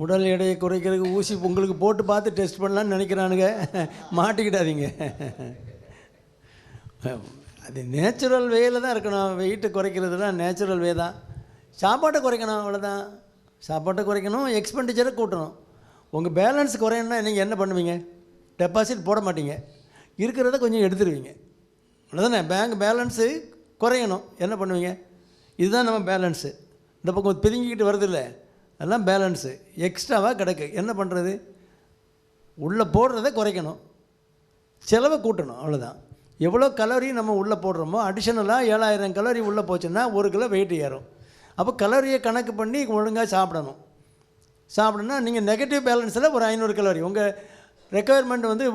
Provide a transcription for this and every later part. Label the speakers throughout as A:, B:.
A: உடல் எடையை குறைக்கிறதுக்கு ஊசி உங்களுக்கு போட்டு பார்த்து டெஸ்ட் பண்ணலான்னு நினைக்கிறானுங்க. மாட்டிக்கிடாதீங்க. அது நேச்சுரல் வேயில் தான் இருக்கணும். வெயிட்டு குறைக்கிறதுலாம் நேச்சுரல் வே தான். சாப்பாட்டை குறைக்கணும், அவ்வளோதான். சாப்பாட்டை குறைக்கணும், எக்ஸ்பெண்டிச்சரை கூட்டணும். உங்கள் பேலன்ஸ் குறையணுன்னா நீங்கள் என்ன பண்ணுவீங்க? டெபாசிட் போட மாட்டீங்க, இருக்கிறத கொஞ்சம் எடுத்துருவீங்க, அவ்வளோதானே. பேங்க் பேலன்ஸு குறையணும், என்ன பண்ணுவீங்க? இதுதான் நம்ம பேலன்ஸு. இந்த பக்கம் பிதுங்கிக்கிட்டு வருது இல்லை, அதெல்லாம் பேலன்ஸு. எக்ஸ்ட்ராவாக கிடக்கு, என்ன பண்ணுறது? உள்ளே போடுறத குறைக்கணும், செலவை கூட்டணும், அவ்வளோதான். எவ்வளோ கலோரி நம்ம உள்ளே போடுறோமோ அடிஷனலாக 7000 கலோரி உள்ளே போச்சுன்னா 1 கிலோ வெயிட் ஏறும். அப்போ கலோரியை கணக்கு பண்ணி ஒழுங்காக சாப்பிடணும். சாப்பிடணுன்னா நீங்கள் நெகட்டிவ் பேலன்ஸில் ஒரு 500 கலோரி, உங்கள் ரெக்குயர்மெண்ட் வந்து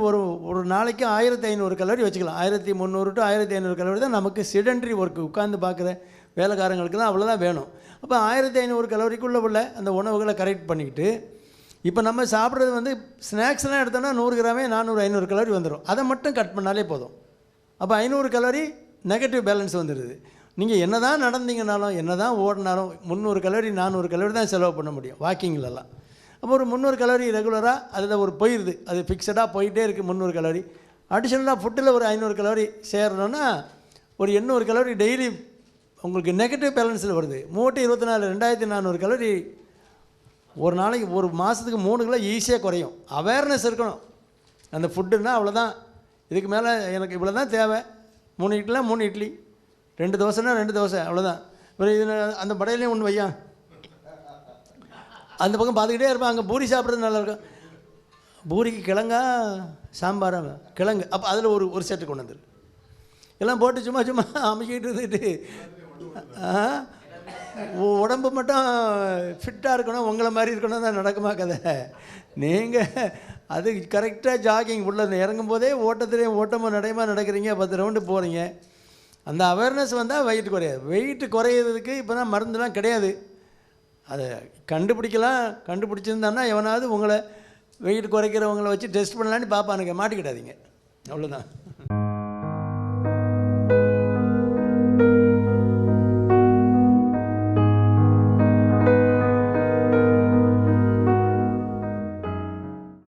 A: ஒரு நாளைக்கு 1500 கலோரி வச்சுக்கலாம். 1300 to 1500 கலோரி தான் நமக்கு செடென்ட்ரி ஒர்க்கு, உட்காந்து பார்க்குற வேலைக்காரங்களுக்கு தான் அவ்வளோதான் வேணும். அப்போ 1500 கலோரிக்குள்ளே உள்ள அந்த உணவுகளை கரெக்ட் பண்ணிக்கிட்டு, இப்போ நம்ம சாப்பிட்றது வந்து ஸ்நாக்ஸ்லாம் எடுத்தோன்னா 100 கிராமே 400-500 கலோரி வந்துடும். அதை மட்டும் கட் பண்ணாலே போதும். அப்போ 500 கலோரி நெகட்டிவ் பேலன்ஸ் வந்துடுது. நீங்கள் என்ன தான் நடந்தீங்கனாலும் என்ன தான் ஓடினாலும் 300 கலோரி 400 கலோரி தான் செலவு பண்ண முடியும் வாக்கிங்லலாம். அப்போ ஒரு 300 கலோரி ரெகுலராக அதில் ஒரு போயிடுது, அது ஃபிக்ஸடாக போயிட்டே இருக்குது 300 கலோரி. அடிஷனலாக ஃபுட்டில் ஒரு 500 கலோரி சேரணுன்னா ஒரு 800 கலோரி டெய்லி உங்களுக்கு நெகட்டிவ் பேலன்ஸில் வருது. 324 2400 கலோரி ஒரு நாளைக்கு, ஒரு மாதத்துக்கு 3 கிலோ ஈஸியாக குறையும். அவேர்னஸ் இருக்கணும். அந்த ஃபுட்டுன்னா அவ்வளோதான், இதுக்கு மேலே எனக்கு இவ்வளோ தான் தேவை. 3 இட்லினா 3 இட்லி, 2 தோசைனா 2 தோசை, அவ்வளோதான். ஒரு இது அந்த படையிலையும் ஒன்று வையா, அந்த பக்கம் பார்த்துக்கிட்டே இருப்பேன். அங்கே பூரி சாப்பிட்றது நல்லாயிருக்கும். பூரிக்கு கிழங்கா சாம்பாரா? கிழங்கு. அப்போ அதில் ஒரு செட்டு கொண்டு வந்துரு, எல்லாம் போட்டு சும்மா சும்மா அமைக்கிட்டு இருந்துட்டு உடம்பு மட்டும் ஃபிட்டாக இருக்கணும், உங்களை மாதிரி இருக்கணும் தான் நடக்குமா கதை? நீங்கள் அது கரெக்டாக ஜாகிங் உள்ள இறங்கும் போதே ஓட்டமாக நடையமாக நடக்கிறீங்க, 10 ரவுண்டு போகிறீங்க. அந்த அவேர்னஸ் வந்தால் வெயிட் குறையாது. வெயிட்டு குறையிறதுக்கு இப்போ தான் மருந்துலாம் கிடையாது. அதை கண்டுபிடிச்சிருந்தான்னா எவனாவது உங்களை வெயிட் குறைக்கிறவங்கள வச்சு டெஸ்ட் பண்ணலான்னு பார்ப்பானுங்க. மாட்டிக்கிடாதீங்க, அவ்வளோதான்.